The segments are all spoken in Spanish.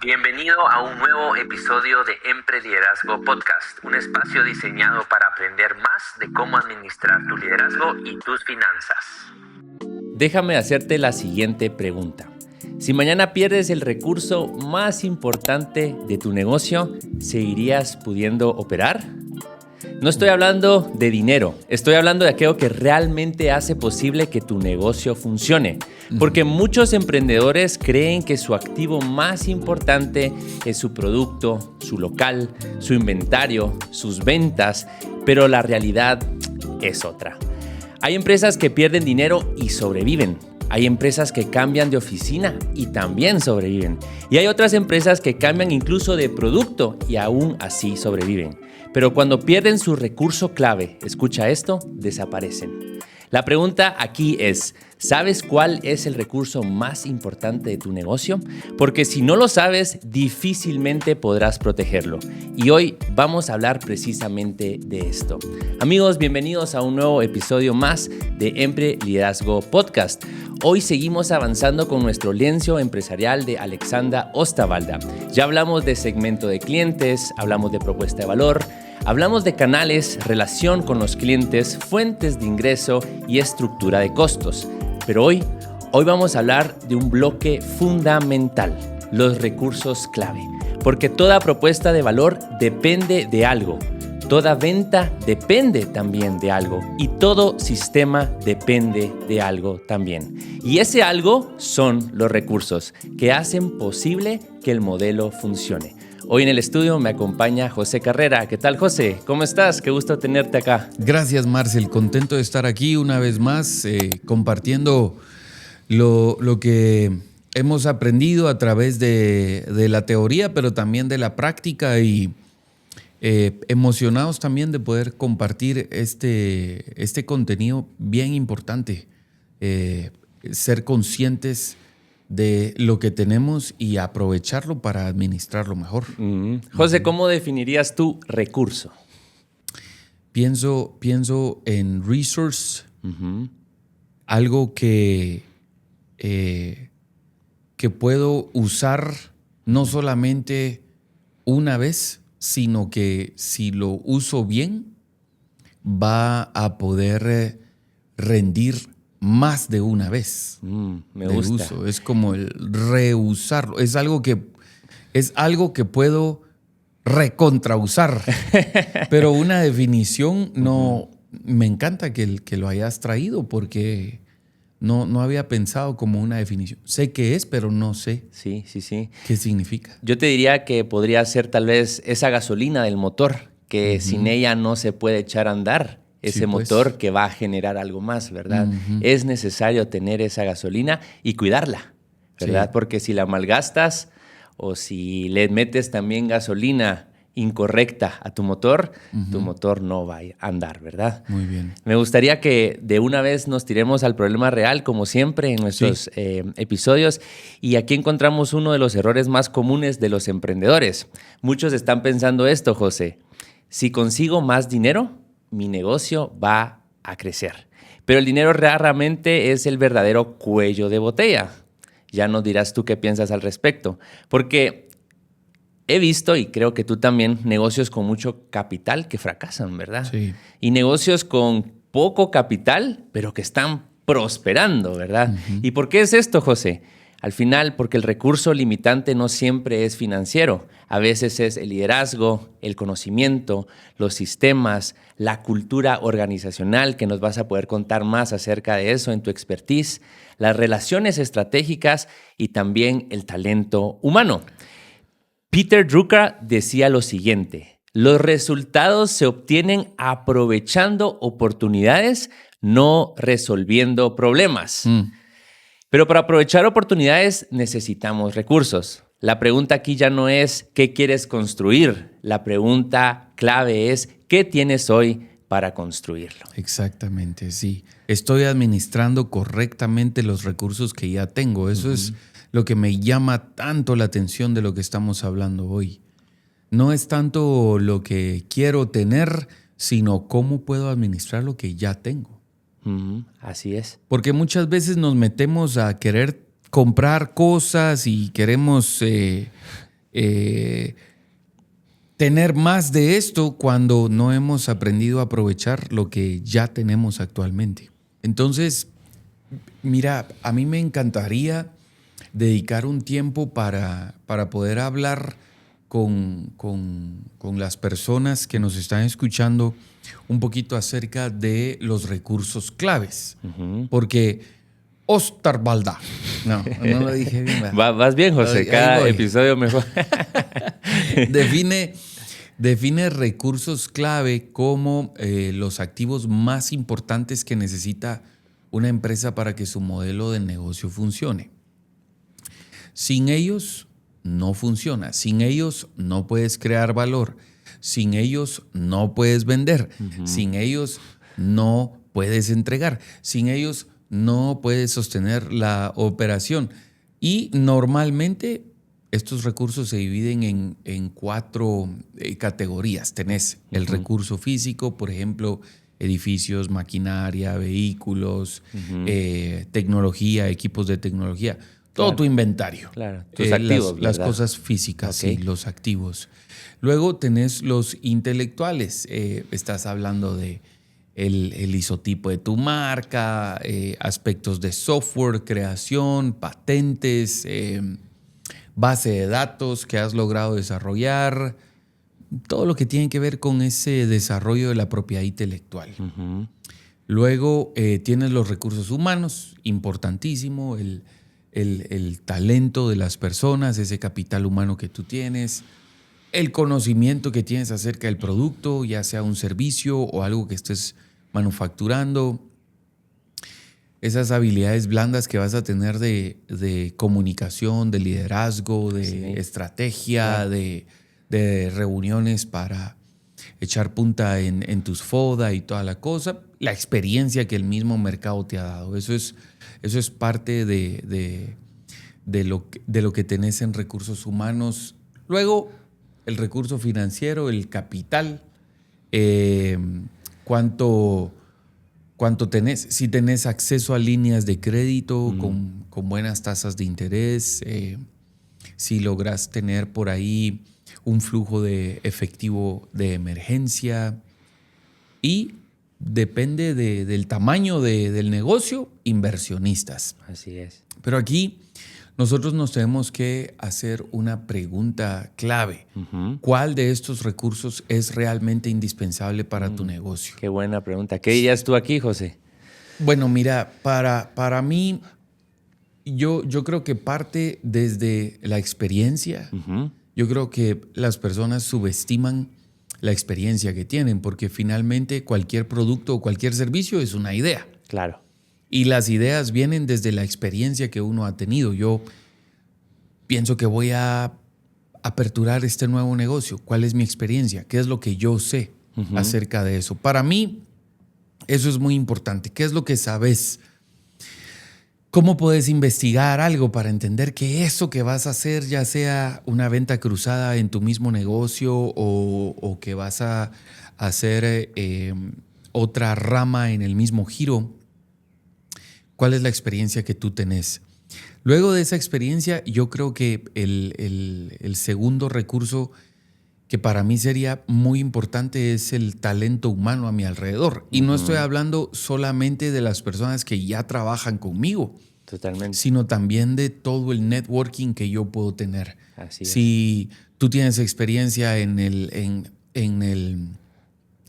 Bienvenido a un nuevo episodio de Empreliderazgo Podcast, un espacio diseñado para aprender más de cómo administrar tu liderazgo y tus finanzas. Déjame hacerte la siguiente pregunta. Si mañana pierdes el recurso más importante de tu negocio, ¿seguirías pudiendo operar? No estoy hablando de dinero, estoy hablando de aquello que realmente hace posible que tu negocio funcione. Porque muchos emprendedores creen que su activo más importante es su producto, su local, su inventario, sus ventas, pero la realidad es otra. Hay empresas que pierden dinero y sobreviven. Hay empresas que cambian de oficina y también sobreviven. Y hay otras empresas que cambian incluso de producto y aún así sobreviven. Pero cuando pierden su recurso clave, escucha esto, desaparecen. La pregunta aquí es, ¿sabes cuál es el recurso más importante de tu negocio? Porque si no lo sabes, difícilmente podrás protegerlo. Y hoy vamos a hablar precisamente de esto. Amigos, bienvenidos a un nuevo episodio más de Empreliderazgo Podcast. Hoy seguimos avanzando con nuestro lienzo empresarial de Alexandra Ostavalda. Ya hablamos de segmento de clientes, hablamos de propuesta de valor, hablamos de canales, relación con los clientes, fuentes de ingreso y estructura de costos. Pero hoy vamos a hablar de un bloque fundamental, los recursos clave. Porque toda propuesta de valor depende de algo. Toda venta depende también de algo y todo sistema depende de algo también. Y ese algo son los recursos que hacen posible que el modelo funcione. Hoy en el estudio me acompaña José Carrera. ¿Qué tal, José? ¿Cómo estás? Qué gusto tenerte acá. Gracias, Marcel. Contento de estar aquí una vez más compartiendo lo que hemos aprendido a través de la teoría, pero también de la práctica y emocionados también de poder compartir este contenido bien importante. Ser conscientes de lo que tenemos y aprovecharlo para administrarlo mejor. José, ¿cómo definirías tu recurso? Pienso en resource, algo que puedo usar no solamente una vez, sino que si lo uso bien, va a poder rendir más de una vez. Me gusta. Uso. Es como el reusarlo. Es algo que puedo recontrausar. Pero una definición no. Me encanta que lo hayas traído porque no había pensado como una definición. Sé qué es, pero no sé Sí. qué significa. Yo te diría que podría ser tal vez esa gasolina del motor, que sin ella no se puede echar a andar. Ese Sí, pues. motor que va a generar algo más, ¿verdad? Es necesario tener esa gasolina y cuidarla, ¿verdad? Sí. Porque si la malgastas o si le metes también gasolina incorrecta a tu motor no va a andar, ¿verdad? Muy bien. Me gustaría que de una vez nos tiremos al problema real, como siempre en nuestros episodios. Y aquí encontramos uno de los errores más comunes de los emprendedores. Muchos están pensando esto, José. Si consigo más dinero, mi negocio va a crecer. Pero el dinero raramente es el verdadero cuello de botella. Ya nos dirás tú qué piensas al respecto. Porque he visto, y creo que tú también, negocios con mucho capital que fracasan, ¿verdad? Sí. Y negocios con poco capital, pero que están prosperando, ¿verdad? ¿Y por qué es esto, José? Al final, porque el recurso limitante no siempre es financiero. A veces es el liderazgo, el conocimiento, los sistemas, la cultura organizacional, que nos vas a poder contar más acerca de eso en tu expertise, las relaciones estratégicas y también el talento humano. Peter Drucker decía lo siguiente: los resultados se obtienen aprovechando oportunidades, no resolviendo problemas. Pero para aprovechar oportunidades necesitamos recursos. La pregunta aquí ya no es ¿qué quieres construir? La pregunta clave es ¿qué tienes hoy para construirlo? Exactamente, sí. Estoy administrando correctamente los recursos que ya tengo. Eso es lo que me llama tanto la atención de lo que estamos hablando hoy. No es tanto lo que quiero tener, sino cómo puedo administrar lo que ya tengo. Así es. Porque muchas veces nos metemos a querer comprar cosas y queremos tener más de esto cuando no hemos aprendido a aprovechar lo que ya tenemos actualmente. Entonces, mira, a mí me encantaría dedicar un tiempo para poder hablar con las personas que nos están escuchando un poquito acerca de los recursos claves. Porque Osterwalder, no lo dije bien. Vas bien, José, cada episodio mejor. Define recursos clave como los activos más importantes que necesita una empresa para que su modelo de negocio funcione. Sin ellos no funciona. Sin ellos no puedes crear valor. Sin ellos no puedes vender. Sin ellos no puedes entregar. Sin ellos no puedes sostener la operación. Y normalmente estos recursos se dividen en 4 categorías. Tenés el recurso físico, por ejemplo, edificios, maquinaria, vehículos, tecnología, equipos de tecnología. Todo tu inventario. Claro, tus activos. Las cosas físicas, sí, los activos. Luego tenés los intelectuales. Estás hablando de el isotipo de tu marca, aspectos de software, creación, patentes, base de datos que has logrado desarrollar, todo lo que tiene que ver con ese desarrollo de la propiedad intelectual. Luego tienes los recursos humanos, importantísimo, el talento de las personas, ese capital humano que tú tienes, el conocimiento que tienes acerca del producto, ya sea un servicio o algo que estés manufacturando, esas habilidades blandas que vas a tener de comunicación, de liderazgo, de estrategia, de reuniones para echar punta en tus FODA y toda la cosa, la experiencia que el mismo mercado te ha dado. Eso es parte de lo que tenés en recursos humanos. Luego, el recurso financiero, el capital, cuánto tenés, si tenés acceso a líneas de crédito con buenas tasas de interés, si logras tener por ahí un flujo de efectivo de emergencia, y depende del tamaño del negocio, inversionistas. Así es. Pero aquí nosotros nos tenemos que hacer una pregunta clave. ¿Cuál de estos recursos es realmente indispensable para tu negocio? Qué buena pregunta. ¿Qué dirías tú aquí, José? Bueno, mira, para mí, yo creo que parte desde la experiencia. Yo creo que las personas subestiman la experiencia que tienen, porque finalmente cualquier producto o cualquier servicio es una idea. Claro. Y las ideas vienen desde la experiencia que uno ha tenido. Yo pienso que voy a aperturar este nuevo negocio. ¿Cuál es mi experiencia? ¿Qué es lo que yo sé acerca de eso? Para mí, eso es muy importante. ¿Qué es lo que sabes? ¿Cómo puedes investigar algo para entender que eso que vas a hacer, ya sea una venta cruzada en tu mismo negocio o que vas a hacer otra rama en el mismo giro? ¿Cuál es la experiencia que tú tenés? Luego de esa experiencia, yo creo que el segundo recurso que para mí sería muy importante es el talento humano a mi alrededor. Y no estoy hablando solamente de las personas que ya trabajan conmigo. Totalmente. Sino también de todo el networking que yo puedo tener. Así es. Si tú tienes experiencia en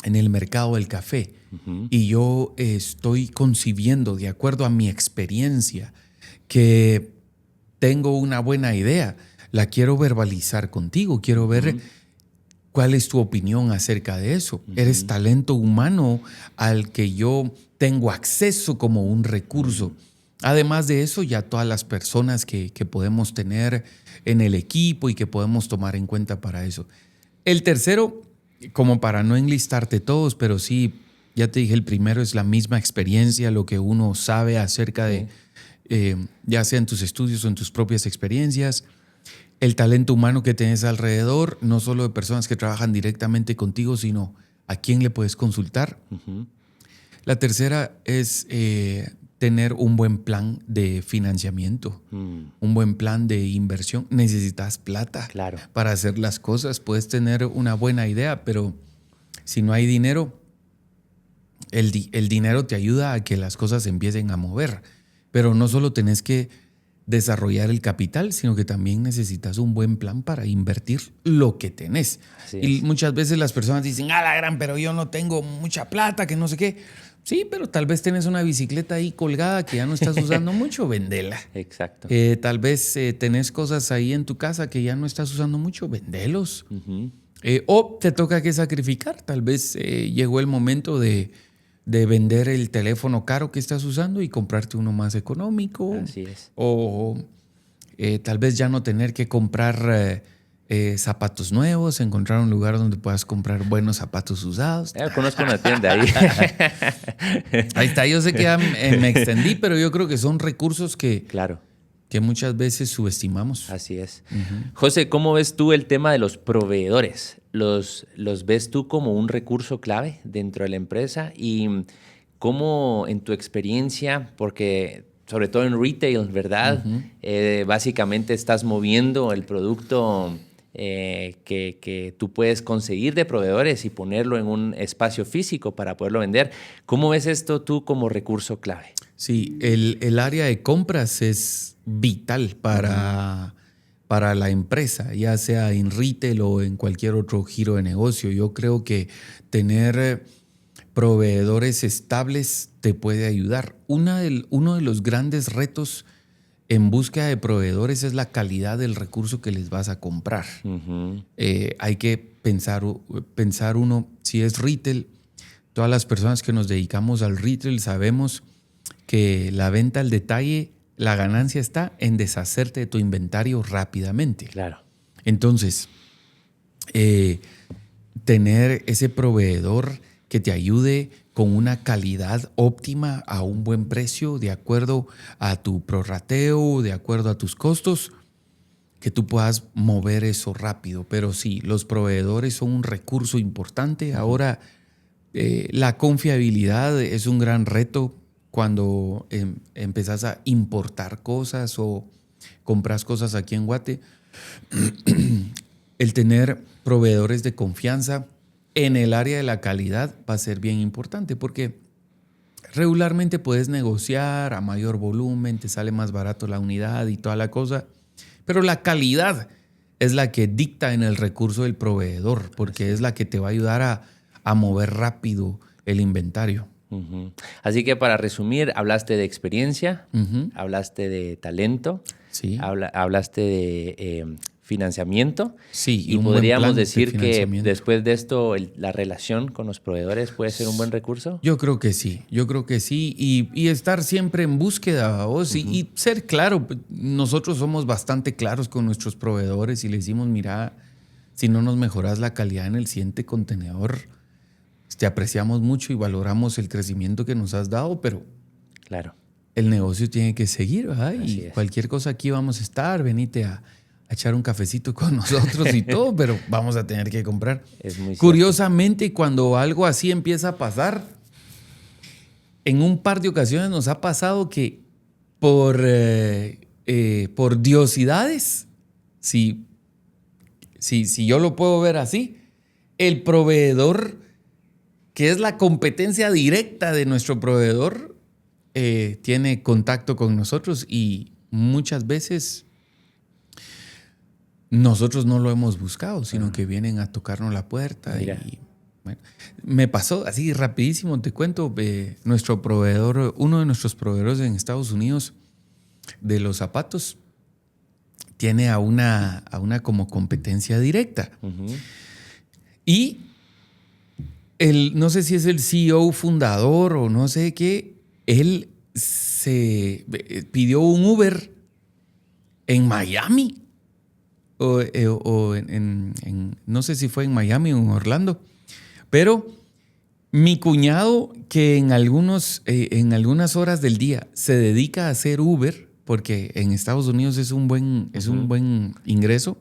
el mercado del café y yo estoy concibiendo de acuerdo a mi experiencia que tengo una buena idea, la quiero verbalizar contigo, quiero ver cuál es tu opinión acerca de eso. Eres talento humano al que yo tengo acceso como un recurso. Además de eso, ya todas las personas que podemos tener en el equipo y que podemos tomar en cuenta para eso. El tercero, como para no enlistarte todos, pero sí, ya te dije, el primero es la misma experiencia, lo que uno sabe acerca de, ya sea en tus estudios o en tus propias experiencias. El talento humano que tienes alrededor, no solo de personas que trabajan directamente contigo, sino a quién le puedes consultar. La tercera es tener un buen plan de financiamiento, un buen plan de inversión. Necesitas plata para hacer las cosas. Puedes tener una buena idea, pero si no hay dinero, el dinero te ayuda a que las cosas se empiecen a mover. Pero no solo tenés que desarrollar el capital, sino que también necesitas un buen plan para invertir lo que tenés. Y muchas veces las personas dicen, la gran, pero yo no tengo mucha plata, que no sé qué. Sí, pero tal vez tenés una bicicleta ahí colgada que ya no estás usando mucho, vendela. Exacto. Tal vez tenés cosas ahí en tu casa que ya no estás usando mucho, vendelos. O te toca que sacrificar. Tal vez llegó el momento de vender el teléfono caro que estás usando y comprarte uno más económico. Así es. O tal vez ya no tener que comprar zapatos nuevos, encontrar un lugar donde puedas comprar buenos zapatos usados. Conozco una tienda ahí. Ahí está, yo sé que ya me extendí, pero yo creo que son recursos que muchas veces subestimamos. Así es. José, ¿cómo ves tú el tema de los proveedores? ¿Los ves tú como un recurso clave dentro de la empresa? Y cómo en tu experiencia, porque sobre todo en retail, ¿verdad? Básicamente estás moviendo el producto que tú puedes conseguir de proveedores y ponerlo en un espacio físico para poderlo vender. ¿Cómo ves esto tú como recurso clave? Sí, el área de compras es vital para la empresa, ya sea en retail o en cualquier otro giro de negocio. Yo creo que tener proveedores estables te puede ayudar. Uno de los grandes retos en búsqueda de proveedores es la calidad del recurso que les vas a comprar. Hay que pensar uno, si es retail, todas las personas que nos dedicamos al retail sabemos que la venta al detalle, la ganancia está en deshacerte de tu inventario rápidamente. Claro. Entonces, tener ese proveedor que te ayude con una calidad óptima a un buen precio, de acuerdo a tu prorrateo, de acuerdo a tus costos, que tú puedas mover eso rápido. Pero sí, los proveedores son un recurso importante. Ahora, la confiabilidad es un gran reto cuando empezás a importar cosas o compras cosas aquí en Guate. El tener proveedores de confianza en el área de la calidad va a ser bien importante porque regularmente puedes negociar a mayor volumen, te sale más barato la unidad y toda la cosa, pero la calidad es la que dicta en el recurso del proveedor porque es la que te va a ayudar a mover rápido el inventario. Así que para resumir, hablaste de experiencia, hablaste de talento, hablaste de financiamiento. Sí, y podríamos decir que después de esto la relación con los proveedores puede ser un buen recurso. Yo creo que sí, y estar siempre en búsqueda, y ser claro. Nosotros somos bastante claros con nuestros proveedores y les decimos, mira, si no nos mejoras la calidad en el siguiente contenedor, te apreciamos mucho y valoramos el crecimiento que nos has dado, pero el negocio tiene que seguir, ¿verdad? Y cualquier cosa aquí vamos a estar, venite a echar un cafecito con nosotros y todo, pero vamos a tener que comprar. Es muy Curiosamente, cuando algo así empieza a pasar, en un par de ocasiones nos ha pasado que por diosidades, si yo lo puedo ver así, el proveedor, que es la competencia directa de nuestro proveedor, tiene contacto con nosotros y muchas veces nosotros no lo hemos buscado, sino que vienen a tocarnos la puerta. Y, bueno, me pasó así rapidísimo, te cuento, nuestro proveedor, uno de nuestros proveedores en Estados Unidos de los zapatos, tiene a una como competencia directa. Y no sé si es el CEO fundador o no sé qué, él se pidió un Uber en Miami. No sé si fue en Miami o en Orlando, pero mi cuñado, que en algunas horas del día se dedica a hacer Uber, porque en Estados Unidos es un buen ingreso,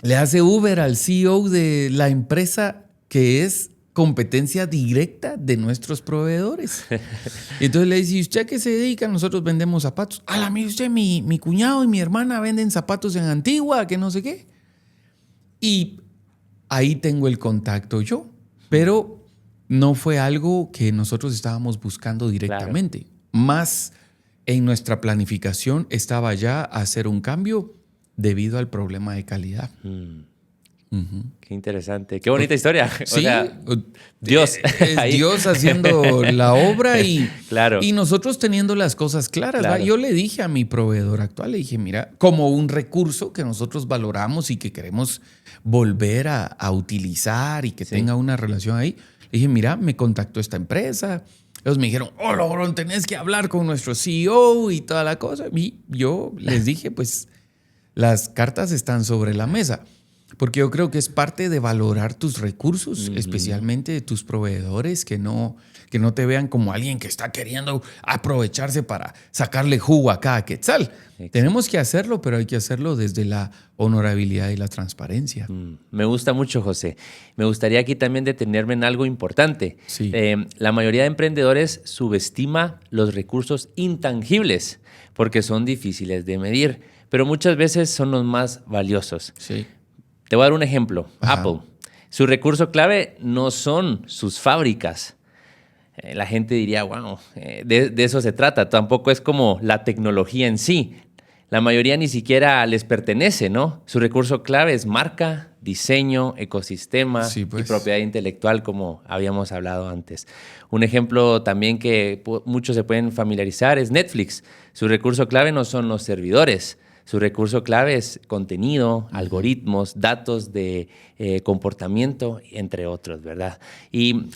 le hace Uber al CEO de la empresa que es competencia directa de nuestros proveedores. Entonces le dice, ¿y usted a qué se dedica? Nosotros vendemos zapatos. Mire usted, mi cuñado y mi hermana venden zapatos en Antigua, que no sé qué. Y ahí tengo el contacto yo. Pero no fue algo que nosotros estábamos buscando directamente. Claro. Más en nuestra planificación estaba ya hacer un cambio debido al problema de calidad. Qué interesante. Qué bonita historia. Sí, o sea, Dios. Es Dios haciendo la obra y, claro. y nosotros teniendo las cosas claras. Claro. Yo le dije a mi proveedor actual, le dije, mira, como un recurso que nosotros valoramos y que queremos volver a utilizar y que tenga una relación ahí, le dije, mira, me contactó esta empresa. Ellos me dijeron, Logrón, tenés que hablar con nuestro CEO y toda la cosa. Y yo les dije, pues, las cartas están sobre la mesa. Porque yo creo que es parte de valorar tus recursos, especialmente de tus proveedores, que no te vean como alguien que está queriendo aprovecharse para sacarle jugo a cada quetzal. Exacto. Tenemos que hacerlo, pero hay que hacerlo desde la honorabilidad y la transparencia. Me gusta mucho, José. Me gustaría aquí también detenerme en algo importante. Sí. La mayoría de emprendedores subestima los recursos intangibles porque son difíciles de medir, pero muchas veces son los más valiosos. Sí. Te voy a dar un ejemplo. Ajá. Apple. Su recurso clave no son sus fábricas. La gente diría, wow, de eso se trata. Tampoco es como la tecnología en sí. La mayoría ni siquiera les pertenece, ¿no? Su recurso clave es marca, diseño, ecosistema y propiedad intelectual, como habíamos hablado antes. Un ejemplo también que muchos se pueden familiarizar es Netflix. Su recurso clave no son los servidores. Su recurso clave es contenido, algoritmos, datos de comportamiento, entre otros, ¿verdad? Y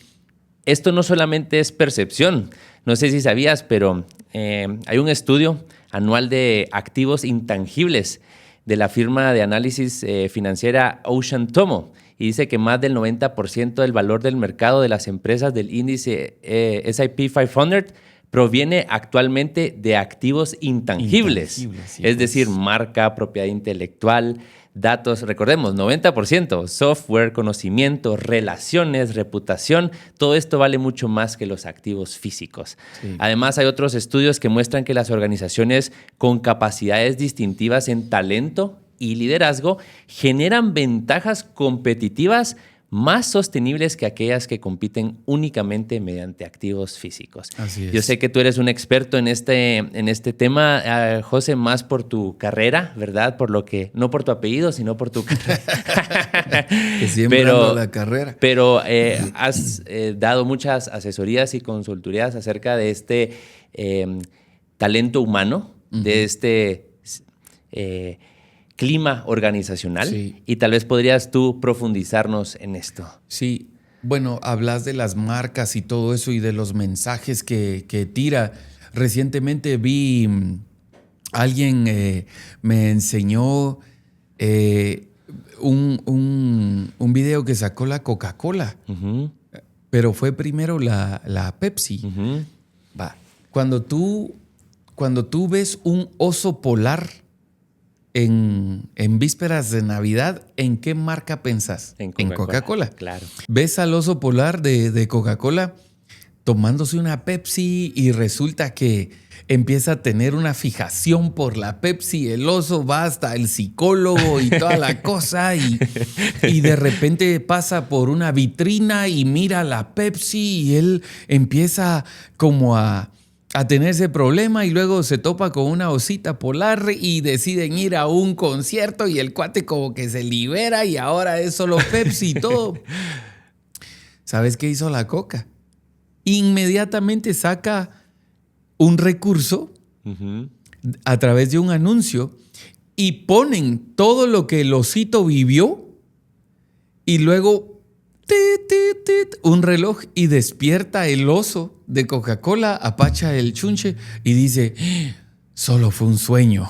esto no solamente es percepción. No sé si sabías, pero hay un estudio anual de activos intangibles de la firma de análisis financiera Ocean Tomo. Y dice que más del 90% del valor del mercado de las empresas del índice S&P 500 proviene actualmente de activos intangibles. Es decir, marca, propiedad intelectual, datos, recordemos, 90%, software, conocimiento, relaciones, reputación, todo esto vale mucho más que los activos físicos. Sí. Además, hay otros estudios que muestran que las organizaciones con capacidades distintivas en talento y liderazgo generan ventajas competitivas más sostenibles que aquellas que compiten únicamente mediante activos físicos. Así es. Yo sé que tú eres un experto en este tema, José, más por tu carrera, ¿verdad? Por lo que, no por tu apellido, sino por tu carrera. Que siempre ando la carrera. Pero has dado muchas asesorías y consultorías acerca de este talento humano, de este clima organizacional. Sí. Y tal vez podrías tú profundizarnos en esto. Sí, bueno, hablas de las marcas y todo eso y de los mensajes que tira. Recientemente vi, alguien me enseñó un video que sacó la Coca-Cola, pero fue primero la Pepsi. Va. Cuando tú ves un oso polar en vísperas de Navidad, ¿en qué marca pensás? En Coca-Cola. Claro. Ves al oso polar de Coca-Cola tomándose una Pepsi y resulta que empieza a tener una fijación por la Pepsi. El oso va hasta el psicólogo y toda la cosa y de repente pasa por una vitrina y mira la Pepsi y él empieza como a tener ese problema y luego se topa con una osita polar y deciden ir a un concierto y el cuate como que se libera y ahora es solo Pepsi y todo. ¿Sabes qué hizo la Coca? Inmediatamente saca un recurso a través de un anuncio y ponen todo lo que el osito vivió y luego un reloj y despierta el oso de Coca-Cola, apacha el chunche y dice, solo fue un sueño.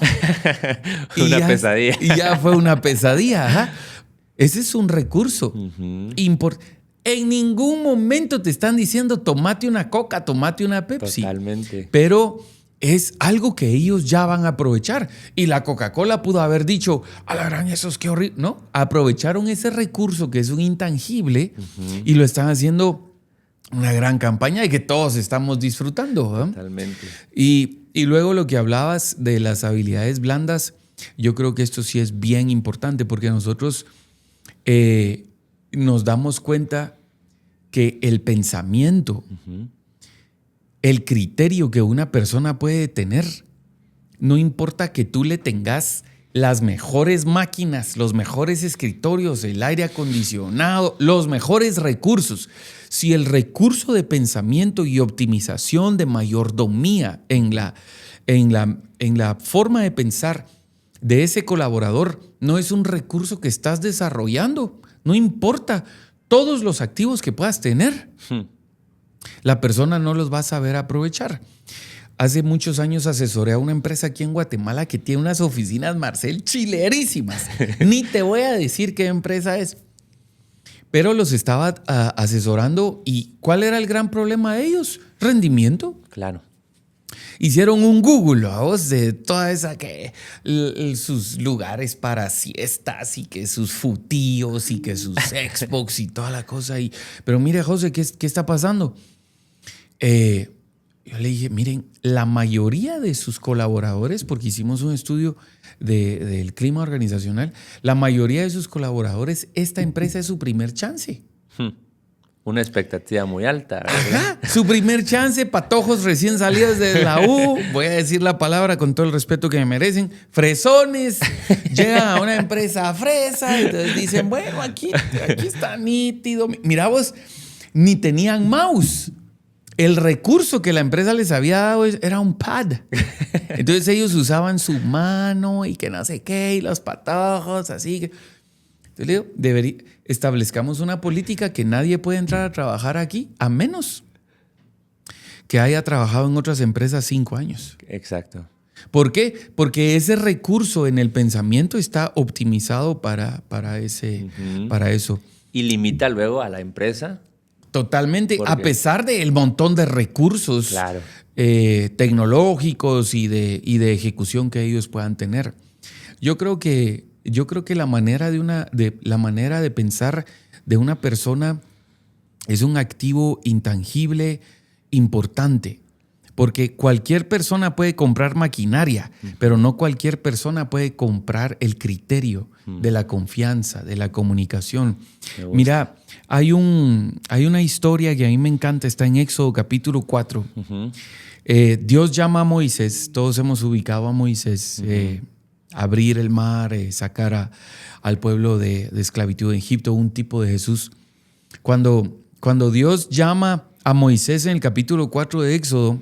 Una pesadilla. Y ya fue una pesadilla. Ajá. Ese es un recurso importante. En ningún momento te están diciendo tomate una Coca, tomate una Pepsi. Totalmente. Pero es algo que ellos ya van a aprovechar. Y la Coca-Cola pudo haber dicho, a la gran, eso es que horrible. No, aprovecharon ese recurso que es un intangible y lo están haciendo una gran campaña y que todos estamos disfrutando. Totalmente. Y luego lo que hablabas de las habilidades blandas, yo creo que esto sí es bien importante porque nosotros nos damos cuenta que el pensamiento, el criterio que una persona puede tener, no importa que tú le tengas las mejores máquinas, los mejores escritorios, el aire acondicionado, los mejores recursos. Si el recurso de pensamiento y optimización de mayordomía en la forma de pensar de ese colaborador no es un recurso que estás desarrollando, no importa todos los activos que puedas tener, la persona no los va a saber aprovechar. Hace muchos años asesoré a una empresa aquí en Guatemala que tiene unas oficinas, Marcel, chilerísimas. Ni te voy a decir qué empresa es. Pero los estaba asesorando. ¿Y cuál era el gran problema de ellos? Rendimiento. Claro. Hicieron un Google, ¿vos? De toda esa sus lugares para siestas y que sus futíos y que sus Xbox y toda la cosa. Pero mire, José, ¿qué está pasando? Yo le dije, miren, la mayoría de sus colaboradores, porque hicimos un estudio del clima organizacional, la mayoría de sus colaboradores, esta empresa es su primer chance. Una expectativa muy alta, ¿verdad? Ajá, su primer chance, patojos recién salidos de la U, voy a decir la palabra con todo el respeto que me merecen, fresones, llegan a una empresa fresa, y entonces dicen, bueno, aquí está nítido. Mira vos, ni tenían mouse. El recurso que la empresa les había dado era un pad. Entonces ellos usaban su mano y que no sé qué, y los patojos, así que... Entonces le digo, establezcamos una política que nadie puede entrar a trabajar aquí a menos que haya trabajado en otras empresas 5 años. Exacto. ¿Por qué? Porque ese recurso en el pensamiento está optimizado para eso. Y limita luego a la empresa. Totalmente, a pesar del montón de recursos tecnológicos y de ejecución que ellos puedan tener. Yo creo que la manera de pensar de una persona es un activo intangible importante. Porque cualquier persona puede comprar maquinaria, pero no cualquier persona puede comprar el criterio de la confianza, de la comunicación. Mira, hay una historia que a mí me encanta, está en Éxodo capítulo 4. Dios llama a Moisés, todos hemos ubicado a Moisés, abrir el mar, sacar al pueblo de esclavitud de Egipto, un tipo de Jesús. Cuando Dios llama a Moisés en el capítulo 4 de Éxodo,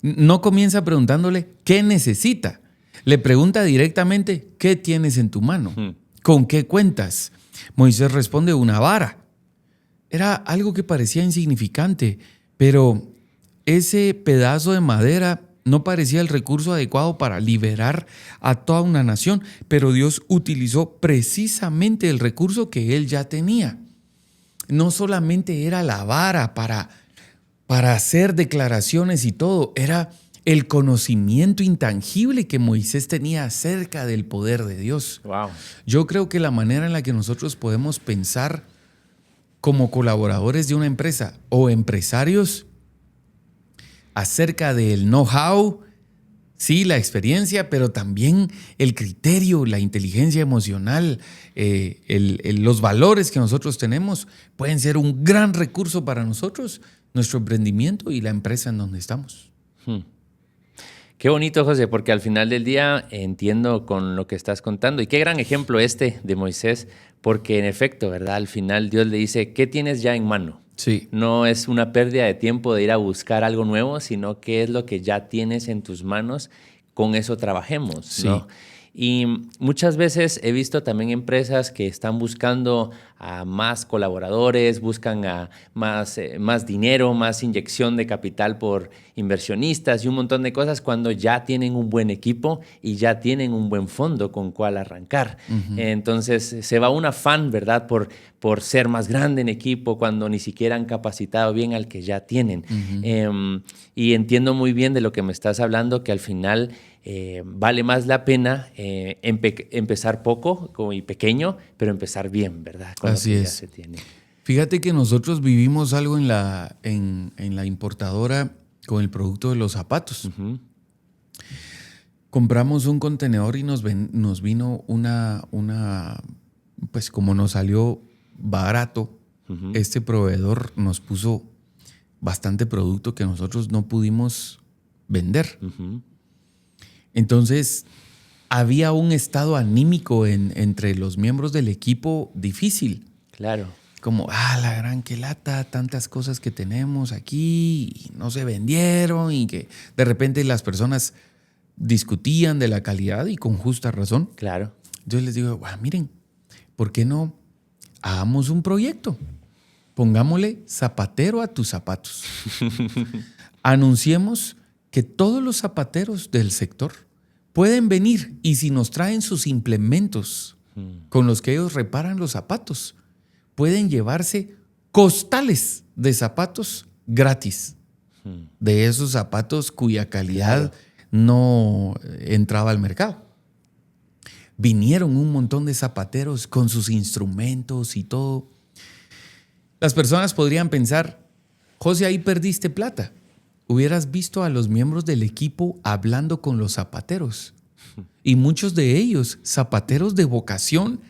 no comienza preguntándole qué necesita. Le pregunta directamente, ¿qué tienes en tu mano? ¿Con qué cuentas? Moisés responde, una vara. Era algo que parecía insignificante, pero ese pedazo de madera no parecía el recurso adecuado para liberar a toda una nación, pero Dios utilizó precisamente el recurso que él ya tenía. No solamente era la vara para hacer declaraciones y todo, era el conocimiento intangible que Moisés tenía acerca del poder de Dios. Wow. Yo creo que la manera en la que nosotros podemos pensar como colaboradores de una empresa o empresarios acerca del know-how, sí, la experiencia, pero también el criterio, la inteligencia emocional, los valores que nosotros tenemos pueden ser un gran recurso para nosotros, nuestro emprendimiento y la empresa en donde estamos. Qué bonito, José, porque al final del día entiendo con lo que estás contando. Y qué gran ejemplo de Moisés, porque en efecto, ¿verdad? Al final Dios le dice, ¿qué tienes ya en mano? Sí. No es una pérdida de tiempo de ir a buscar algo nuevo, sino qué es lo que ya tienes en tus manos, con eso trabajemos, Sí. ¿no? Y muchas veces he visto también empresas que están buscando a más colaboradores, buscan a más dinero, más inyección de capital por inversionistas y un montón de cosas cuando ya tienen un buen equipo y ya tienen un buen fondo con cual arrancar. Uh-huh. Entonces se va un afán, ¿verdad?, por ser más grande en equipo cuando ni siquiera han capacitado bien al que ya tienen. Uh-huh. Y entiendo muy bien de lo que me estás hablando, que al final vale más la pena empezar poco y pequeño, pero empezar bien, ¿verdad? Con Así lo que es. ya se tiene. Fíjate que nosotros vivimos algo en la importadora con el producto de los zapatos. Uh-huh. Compramos un contenedor y nos vino una, pues como nos salió barato, uh-huh, este proveedor nos puso bastante producto que nosotros no pudimos vender. Uh-huh. Entonces, había un estado anímico entre los miembros del equipo difícil. Claro. Como, la gran que lata, tantas cosas que tenemos aquí y no se vendieron, y que de repente las personas discutían de la calidad y con justa razón. Claro. Yo les digo, miren, ¿por qué no hagamos un proyecto? Pongámosle zapatero a tus zapatos. Anunciemos que todos los zapateros del sector pueden venir y si nos traen sus implementos con los que ellos reparan los zapatos, pueden llevarse costales de zapatos gratis. De esos zapatos cuya calidad no entraba al mercado. Vinieron un montón de zapateros con sus instrumentos y todo. Las personas podrían pensar, José, ahí perdiste plata. Hubieras visto a los miembros del equipo hablando con los zapateros. Y muchos de ellos, zapateros de vocación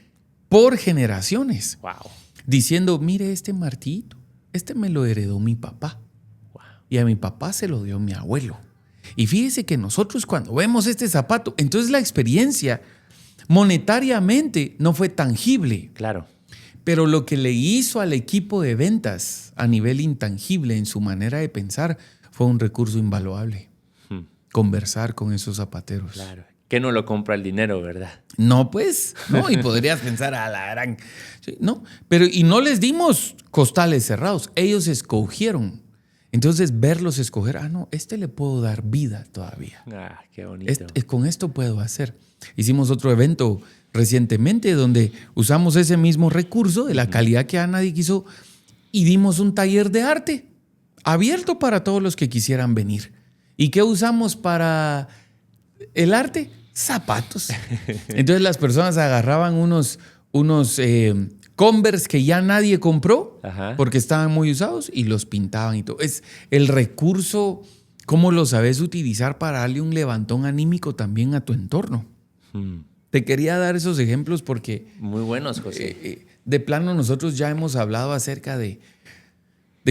por generaciones. Wow. Diciendo, mire este martillito, este me lo heredó mi papá. Wow. Y a mi papá se lo dio mi abuelo. Y fíjese que nosotros cuando vemos este zapato, entonces la experiencia monetariamente no fue tangible. Claro. Pero lo que le hizo al equipo de ventas a nivel intangible en su manera de pensar fue un recurso invaluable. Conversar con esos zapateros. Claro. Que no lo compra el dinero, ¿verdad? No, pues, no, y podrías pensar a la gran... Sí, no, pero y no les dimos costales cerrados, ellos escogieron. Entonces, verlos escoger, no, le puedo dar vida todavía. Qué bonito. Con esto puedo hacer. Hicimos otro evento recientemente donde usamos ese mismo recurso de la calidad que nadie quiso y dimos un taller de arte abierto para todos los que quisieran venir. ¿Y qué usamos para el arte? Zapatos. Entonces las personas agarraban unos Converse que ya nadie compró. Ajá. Porque estaban muy usados y los pintaban y todo. Es el recurso, cómo lo sabes utilizar para darle un levantón anímico también a tu entorno. Te quería dar esos ejemplos porque... Muy buenos, José. De plano nosotros ya hemos hablado acerca de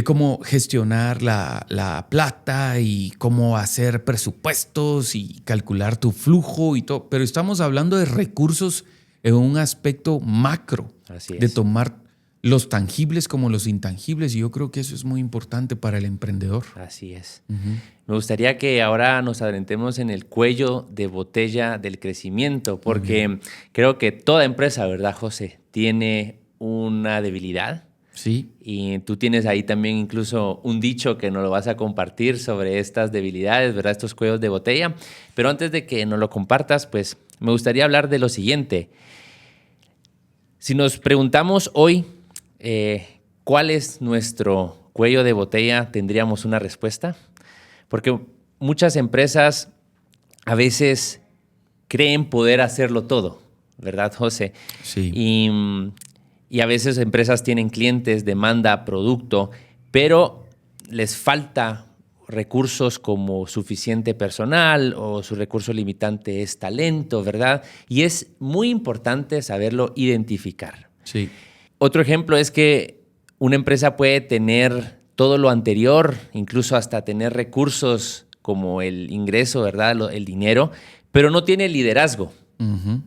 cómo gestionar la plata y cómo hacer presupuestos y calcular tu flujo y todo. Pero estamos hablando de recursos en un aspecto macro. Así es. De tomar los tangibles como los intangibles. Y yo creo que eso es muy importante para el emprendedor. Así es. Uh-huh. Me gustaría que ahora nos adentremos en el cuello de botella del crecimiento, porque creo que toda empresa, ¿verdad, José?, tiene una debilidad. Sí. Y tú tienes ahí también incluso un dicho que nos lo vas a compartir sobre estas debilidades, ¿verdad? Estos cuellos de botella. Pero antes de que nos lo compartas, pues me gustaría hablar de lo siguiente. Si nos preguntamos hoy cuál es nuestro cuello de botella, ¿tendríamos una respuesta? Porque muchas empresas a veces creen poder hacerlo todo, ¿verdad, José? Sí. Y a veces empresas tienen clientes, demanda, producto, pero les falta recursos como suficiente personal o su recurso limitante es talento, ¿verdad? Y es muy importante saberlo identificar. Sí. Otro ejemplo es que una empresa puede tener todo lo anterior, incluso hasta tener recursos como el ingreso, ¿verdad? El dinero, pero no tiene liderazgo. Uh-huh.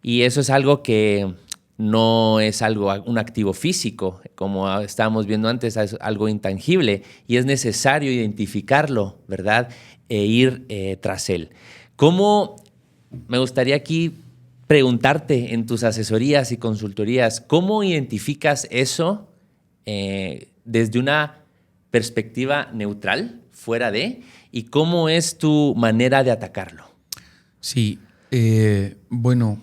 Y eso es algo que no es un activo físico, como estábamos viendo antes, es algo intangible y es necesario identificarlo, ¿verdad? E ir tras él. ¿Cómo me gustaría aquí preguntarte en tus asesorías y consultorías, ¿cómo identificas eso desde una perspectiva neutral, fuera de, y cómo es tu manera de atacarlo? Sí, bueno,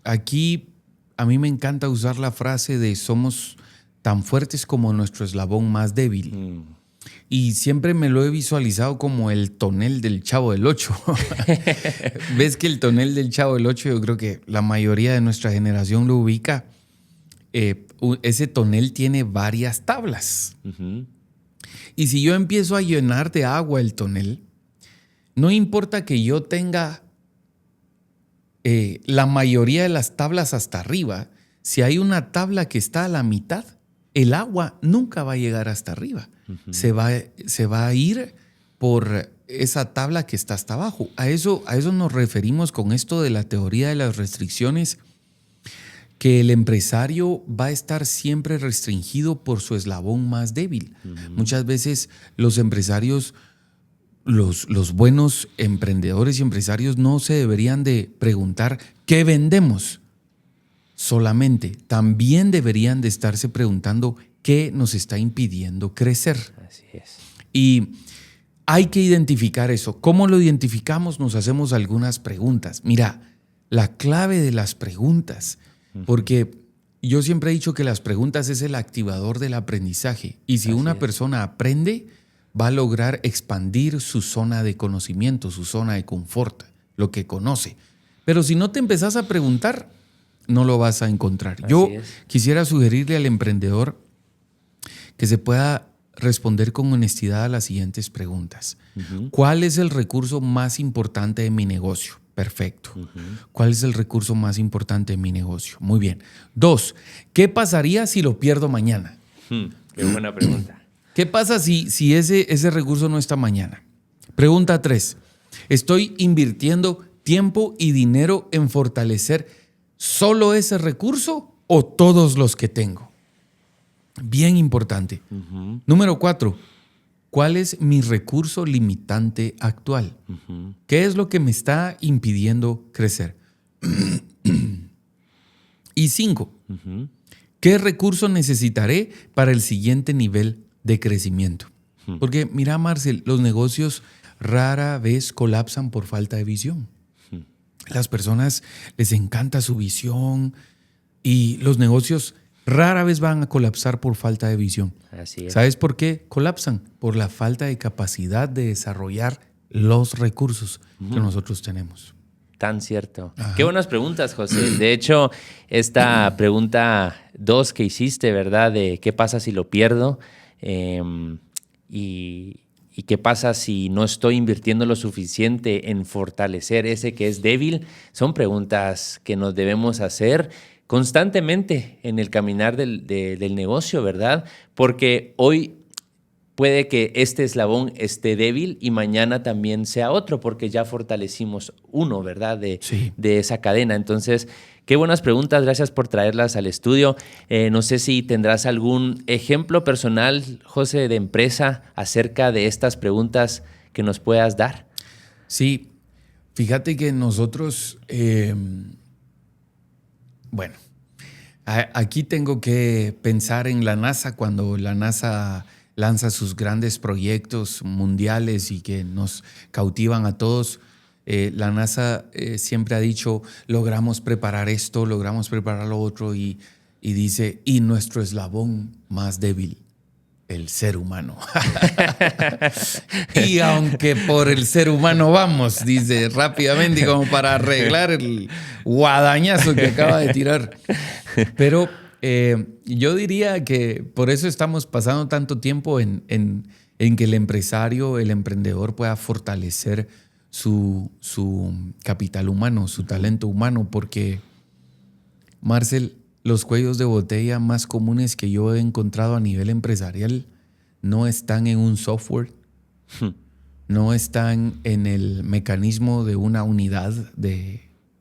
aquí a mí me encanta usar la frase de somos tan fuertes como nuestro eslabón más débil. Y siempre me lo he visualizado como el tonel del Chavo del Ocho. Ves que el tonel del Chavo del Ocho, yo creo que la mayoría de nuestra generación lo ubica. Ese tonel tiene varias tablas. Uh-huh. Y si yo empiezo a llenar de agua el tonel, no importa que yo tenga la mayoría de las tablas hasta arriba, si hay una tabla que está a la mitad, el agua nunca va a llegar hasta arriba. Uh-huh. Se va a ir por esa tabla que está hasta abajo. A eso nos referimos con esto de la teoría de las restricciones, que el empresario va a estar siempre restringido por su eslabón más débil. Uh-huh. Muchas veces los empresarios, los buenos emprendedores y empresarios no se deberían de preguntar ¿qué vendemos? Solamente, también deberían de estarse preguntando qué nos está impidiendo crecer. Así es. Y hay que identificar eso. ¿Cómo lo identificamos? Nos hacemos algunas preguntas. Mira, la clave de las preguntas, porque yo siempre he dicho que las preguntas es el activador del aprendizaje. Y si una persona aprende, va a lograr expandir su zona de conocimiento, su zona de confort, lo que conoce. Pero si no te empezás a preguntar, no lo vas a encontrar. Yo quisiera sugerirle al emprendedor que se pueda responder con honestidad a las siguientes preguntas. Uh-huh. ¿Cuál es el recurso más importante de mi negocio? Perfecto. Uh-huh. ¿Cuál es el recurso más importante de mi negocio? Muy bien. 2, ¿qué pasaría si lo pierdo mañana? Qué buena pregunta. ¿Qué pasa si ese recurso no está mañana? Pregunta 3, ¿estoy invirtiendo tiempo y dinero en fortalecer solo ese recurso o todos los que tengo? Bien importante. Uh-huh. Número 4, ¿cuál es mi recurso limitante actual? Uh-huh. ¿Qué es lo que me está impidiendo crecer? Y 5, uh-huh, ¿qué recurso necesitaré para el siguiente nivel de crecimiento? Uh-huh. Porque mira, Marcel, los negocios rara vez colapsan por falta de visión. Uh-huh. Las personas les encanta su visión y los negocios rara vez van a colapsar por falta de visión. Así es. ¿Sabes por qué colapsan? Por la falta de capacidad de desarrollar los recursos que nosotros tenemos. Tan cierto. Ajá. Qué buenas preguntas, José. De hecho, esta pregunta 2 que hiciste, ¿verdad? De qué pasa si lo pierdo y qué pasa si no estoy invirtiendo lo suficiente en fortalecer ese que es débil, son preguntas que nos debemos hacer constantemente en el caminar del negocio, ¿verdad? Porque hoy puede que este eslabón esté débil y mañana también sea otro, porque ya fortalecimos uno, ¿verdad? De esa cadena. Entonces, qué buenas preguntas. Gracias por traerlas al estudio. No sé si tendrás algún ejemplo personal, José, de empresa acerca de estas preguntas que nos puedas dar. Sí, fíjate que nosotros... Bueno, aquí tengo que pensar en la NASA cuando la NASA lanza sus grandes proyectos mundiales y que nos cautivan a todos. La NASA siempre ha dicho, logramos preparar esto, logramos preparar lo otro y dice, y nuestro eslabón más débil, el ser humano. Y aunque por el ser humano vamos, dice rápidamente, como para arreglar el guadañazo que acaba de tirar. Pero yo diría que por eso estamos pasando tanto tiempo en que el empresario, el emprendedor pueda fortalecer su capital humano, su talento humano, porque, Marcel, los cuellos de botella más comunes que yo he encontrado a nivel empresarial no están en un software, no están en el mecanismo de una unidad de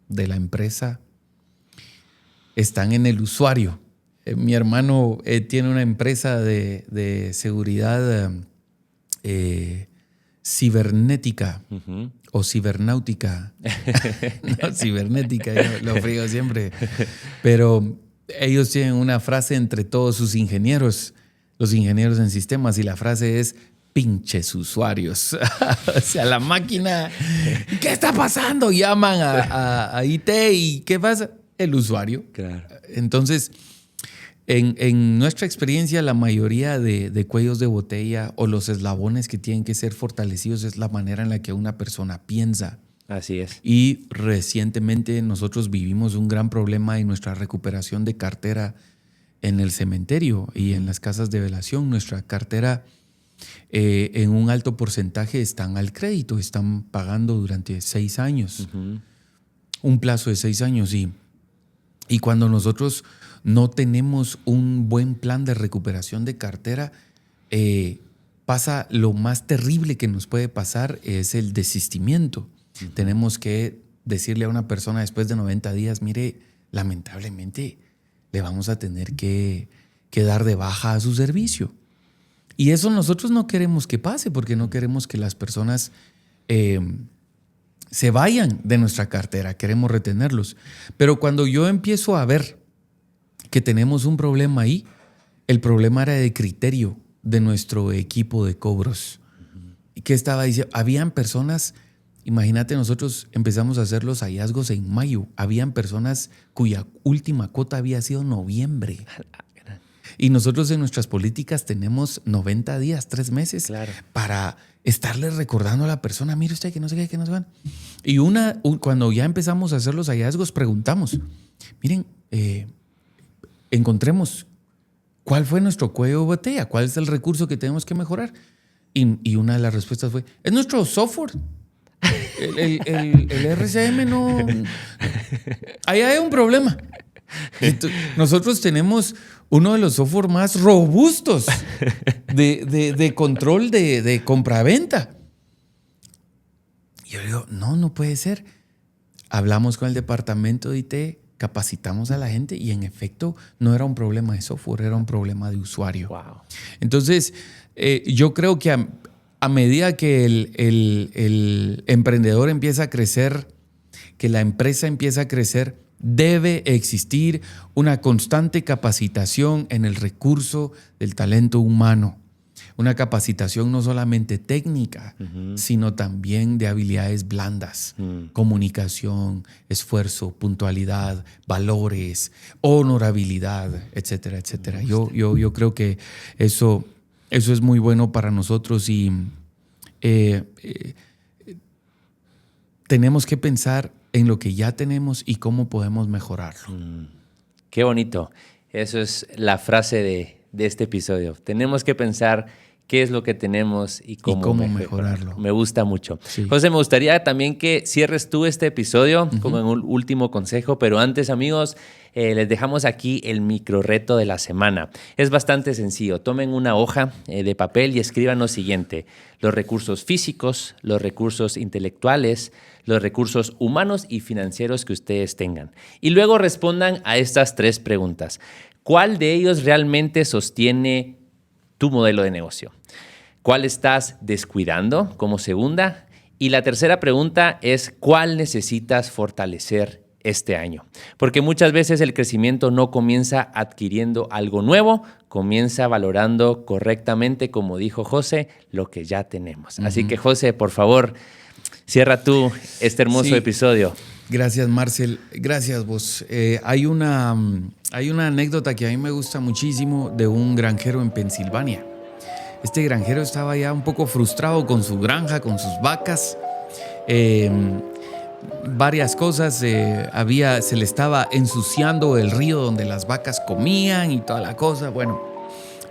la empresa, están en el usuario. Mi hermano tiene una empresa de seguridad cibernética o cibernáutica. No, cibernética, yo lo frío siempre. Pero ellos tienen una frase entre todos sus ingenieros, los ingenieros en sistemas, y la frase es: pinches usuarios. O sea, la máquina, ¿qué está pasando? Llaman a IT y ¿qué pasa? El usuario. Claro. Entonces, en nuestra experiencia, la mayoría de cuellos de botella o los eslabones que tienen que ser fortalecidos es la manera en la que una persona piensa. Así es. Y recientemente nosotros vivimos un gran problema en nuestra recuperación de cartera en el cementerio y en las casas de velación. Nuestra cartera en un alto porcentaje están al crédito, están pagando durante 6 años, un plazo de 6 años. Y cuando nosotros no tenemos un buen plan de recuperación de cartera, pasa lo más terrible que nos puede pasar, es el desistimiento. Tenemos que decirle a una persona después de 90 días, mire, lamentablemente le vamos a tener que dar de baja a su servicio. Y eso nosotros no queremos que pase, porque no queremos que las personas se vayan de nuestra cartera, queremos retenerlos. Pero cuando yo empiezo a ver que tenemos un problema ahí, el problema era de criterio de nuestro equipo de cobros. ¿Y qué estaba diciendo? Habían personas, imagínate, nosotros empezamos a hacer los hallazgos en mayo, habían personas cuya última cuota había sido noviembre. Y nosotros en nuestras políticas tenemos 90 días, 3 meses, claro, para estarle recordando a la persona, mire usted que no sé qué, que no se van. Y cuando ya empezamos a hacer los hallazgos, preguntamos, miren, encontremos cuál fue nuestro cuello de botella, cuál es el recurso que tenemos que mejorar. Y una de las respuestas fue, es nuestro software. El RCM no... Ahí hay un problema. Nosotros tenemos uno de los software más robustos de control de compraventa. Y yo digo, no puede ser. Hablamos con el departamento de IT, capacitamos a la gente y en efecto no era un problema de software, era un problema de usuario. Wow. Entonces, yo creo que a medida que el emprendedor empieza a crecer, que la empresa empieza a crecer, debe existir una constante capacitación en el recurso del talento humano. Una capacitación no solamente técnica, sino también de habilidades blandas, comunicación, esfuerzo, puntualidad, valores, honorabilidad, etcétera, etcétera. Yo creo que eso es muy bueno para nosotros y tenemos que pensar en lo que ya tenemos y cómo podemos mejorarlo. Qué bonito. Eso es la frase de este episodio. Tenemos que pensar qué es lo que tenemos y cómo mejorarlo. Me gusta mucho. Sí. José, me gustaría también que cierres tú este episodio como en un último consejo, pero antes, amigos, les dejamos aquí el micro reto de la semana. Es bastante sencillo. Tomen una hoja de papel y escriban lo siguiente: los recursos físicos, los recursos intelectuales, los recursos humanos y financieros que ustedes tengan. Y luego respondan a estas 3 preguntas. ¿Cuál de ellos realmente sostiene tu modelo de negocio? ¿Cuál estás descuidando como segunda? Y la tercera pregunta es, ¿cuál necesitas fortalecer este año? Porque muchas veces el crecimiento no comienza adquiriendo algo nuevo, comienza valorando correctamente, como dijo José, lo que ya tenemos. Así que, José, por favor, cierra tú este hermoso episodio. Gracias, Marcel. Gracias, vos. Hay una anécdota que a mí me gusta muchísimo de un granjero en Pensilvania. Este granjero estaba ya un poco frustrado con su granja, con sus vacas. Varias cosas. Se le estaba ensuciando el río donde las vacas comían y toda la cosa. Bueno,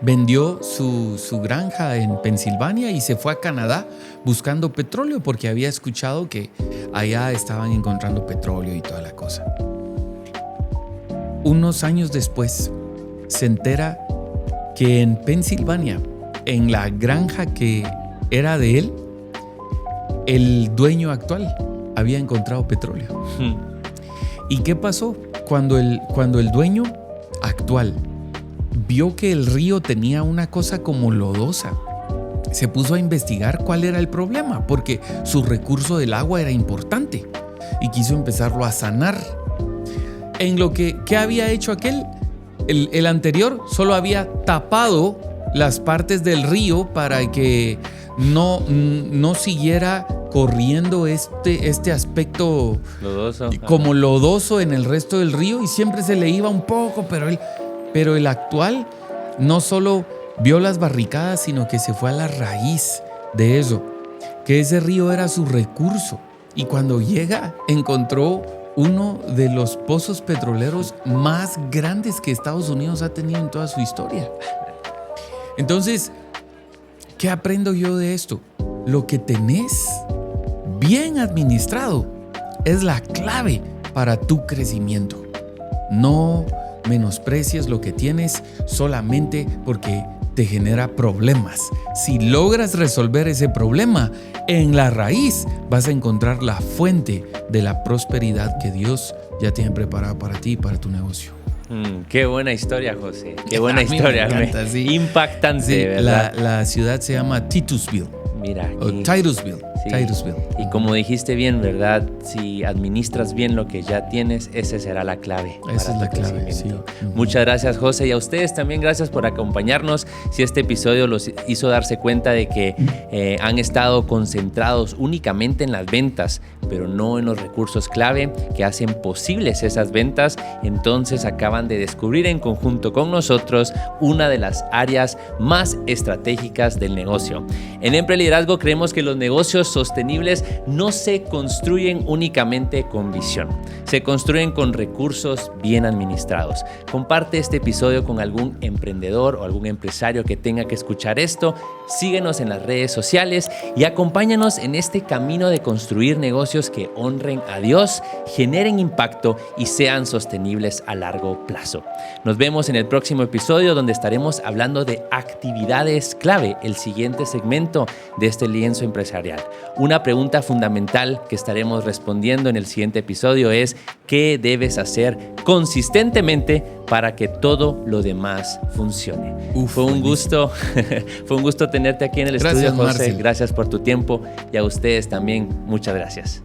vendió su granja en Pensilvania y se fue a Canadá buscando petróleo porque había escuchado que allá estaban encontrando petróleo y toda la cosa. Unos años después se entera que en Pensilvania, en la granja que era de él, el dueño actual había encontrado petróleo. ¿Y qué pasó? Cuando el dueño actual vio que el río tenía una cosa como lodosa, se puso a investigar cuál era el problema, porque su recurso del agua era importante y quiso empezarlo a sanar. En lo que ¿qué había hecho aquel? El anterior solo había tapado las partes del río para que no siguiera corriendo este aspecto Lodoso. como lodoso en el resto del río, y siempre se le iba un poco, pero el actual no solo vio las barricadas, sino que se fue a la raíz de eso, que ese río era su recurso, y cuando llega encontró uno de los pozos petroleros más grandes que Estados Unidos ha tenido en toda su historia. Entonces, ¿qué aprendo yo de esto? Lo que tenés bien administrado es la clave para tu crecimiento. No menosprecies lo que tienes solamente porque te genera problemas. Si logras resolver ese problema, en la raíz vas a encontrar la fuente de la prosperidad que Dios ya tiene preparada para ti y para tu negocio. Qué buena historia, José. Qué buena historia. Me encanta, sí. Impactante, Sí, ¿verdad? la ciudad se llama Titusville. Mira, O aquí. Titusville. Sí. Titusville. Y como dijiste bien, ¿verdad? Si administras bien lo que ya tienes, esa será la clave. Esa para es la tu clave, crecimiento. sí. Muchas gracias, José. Y a ustedes también gracias por acompañarnos. Si este episodio los hizo darse cuenta de que han estado concentrados únicamente en las ventas, pero no en los recursos clave que hacen posibles esas ventas, entonces acaban de descubrir en conjunto con nosotros una de las áreas más estratégicas del negocio. En Empre Liderazgo creemos que los negocios sostenibles no se construyen únicamente con visión, se construyen con recursos bien administrados. Comparte este episodio con algún emprendedor o algún empresario que tenga que escuchar esto. Síguenos en las redes sociales y acompáñanos en este camino de construir negocios que honren a Dios, generen impacto y sean sostenibles a largo plazo. Nos vemos en el próximo episodio, donde estaremos hablando de actividades clave, el siguiente segmento de este lienzo empresarial. Una pregunta fundamental que estaremos respondiendo en el siguiente episodio es: ¿qué debes hacer consistentemente para que todo lo demás funcione? Fue un gusto tenerte aquí en el estudio, José. Marcel. Gracias por tu tiempo, y a ustedes también muchas gracias.